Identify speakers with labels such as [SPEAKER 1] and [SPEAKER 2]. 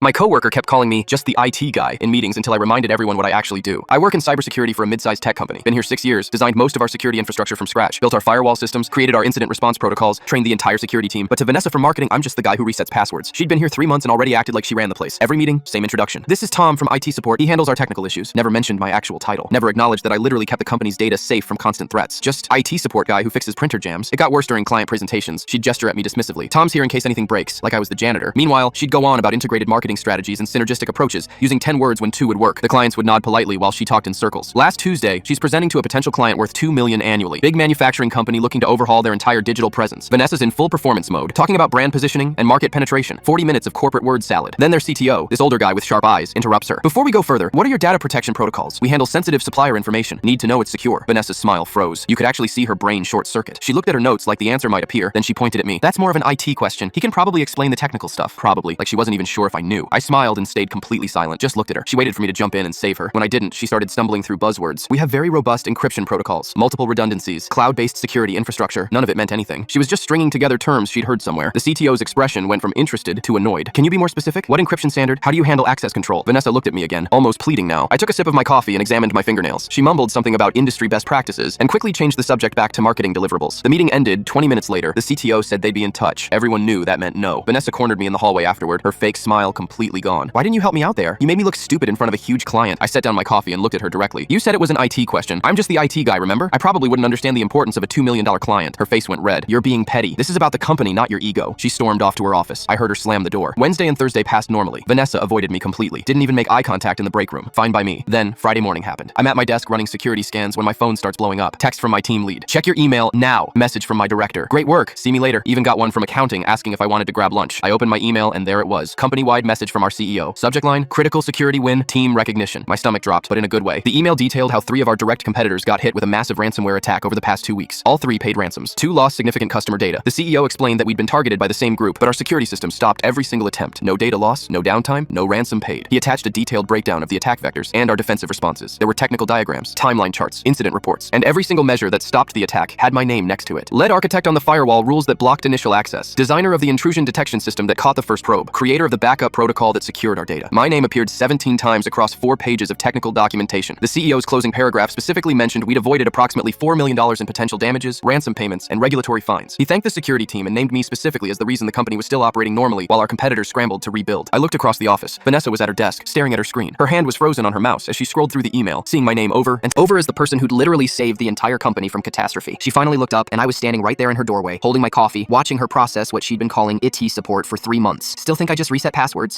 [SPEAKER 1] My coworker kept calling me just the IT guy in meetings until I reminded everyone what I actually do. I work in cybersecurity for a mid-sized tech company. Been here 6 years, designed most of our security infrastructure from scratch, built our firewall systems, created our incident response protocols, trained the entire security team. But to Vanessa from marketing, I'm just the guy who resets passwords. She'd been here 3 months and already acted like she ran the place. Every meeting, same introduction. This is Tom from IT support. He handles our technical issues. Never mentioned my actual title. Never acknowledged that I literally kept the company's data safe from constant threats. Just IT support guy who fixes printer jams. It got worse during client presentations. She'd gesture at me dismissively. Tom's here in case anything breaks, like I was the janitor. Meanwhile, she'd go on about integrated marketing strategies and synergistic approaches, using 10 words when 2 would work. The clients would nod politely while she talked in circles. Last Tuesday, she's presenting to a potential client worth $2 million annually. Big manufacturing company looking to overhaul their entire digital presence. Vanessa's in full performance mode, talking about brand positioning and market penetration. 40 minutes of corporate word salad. Then their CTO, this older guy with sharp eyes, interrupts her. Before we go further, what are your data protection protocols? We handle sensitive supplier information. Need to know it's secure. Vanessa's smile froze. You could actually see her brain short circuit. She looked at her notes like the answer might appear, then she pointed at me. That's more of an IT question. He can probably explain the technical stuff. Probably. Like she wasn't even sure if I knew. I smiled and stayed completely silent. Just looked at her. She waited for me to jump in and save her. When I didn't, she started stumbling through buzzwords. We have very robust encryption protocols, multiple redundancies, cloud-based security infrastructure. None of it meant anything. She was just stringing together terms she'd heard somewhere. The CTO's expression went from interested to annoyed. Can you be more specific? What encryption standard? How do you handle access control? Vanessa looked at me again, almost pleading now. I took a sip of my coffee and examined my fingernails. She mumbled something about industry best practices and quickly changed the subject back to marketing deliverables. The meeting ended 20 minutes later. The CTO said they'd be in touch. Everyone knew that meant no. Vanessa cornered me in the hallway afterward, her fake smile completely gone. Why didn't you help me out there? You made me look stupid in front of a huge client. I set down my coffee and looked at her directly. You said it was an IT question. I'm just the IT guy, remember? I probably wouldn't understand the importance of a $2 million client. Her face went red. You're being petty. This is about the company, not your ego. She stormed off to her office. I heard her slam the door. Wednesday and Thursday passed normally. Vanessa avoided me completely. Didn't even make eye contact in the break room. Fine by me. Then, Friday morning happened. I'm at my desk running security scans when my phone starts blowing up. Text from my team lead. Check your email now. Message from my director. Great work. See me later. Even got one from accounting asking if I wanted to grab lunch. I opened my email and there it was. Company-wide message from our CEO. Subject line, critical security win, team recognition. My stomach dropped, but in a good way. The email detailed how 3 of our direct competitors got hit with a massive ransomware attack over the past 2 weeks. All 3 paid ransoms. 2 lost significant customer data. The CEO explained that we'd been targeted by the same group, but our security system stopped every single attempt. No data loss, no downtime, no ransom paid. He attached a detailed breakdown of the attack vectors and our defensive responses. There were technical diagrams, timeline charts, incident reports, and every single measure that stopped the attack had my name next to it. Lead architect on the firewall rules that blocked initial access. Designer of the intrusion detection system that caught the first probe. Creator of the backup protocol that secured our data. My name appeared 17 times across 4 pages of technical documentation. The CEO's closing paragraph specifically mentioned we'd avoided approximately $4 million in potential damages, ransom payments, and regulatory fines. He thanked the security team and named me specifically as the reason the company was still operating normally while our competitors scrambled to rebuild. I looked across the office. Vanessa was at her desk, staring at her screen. Her hand was frozen on her mouse as she scrolled through the email, seeing my name over and over as the person who'd literally saved the entire company from catastrophe. She finally looked up and I was standing right there in her doorway, holding my coffee, watching her process what she'd been calling IT support for 3 months. Still think I just reset passwords?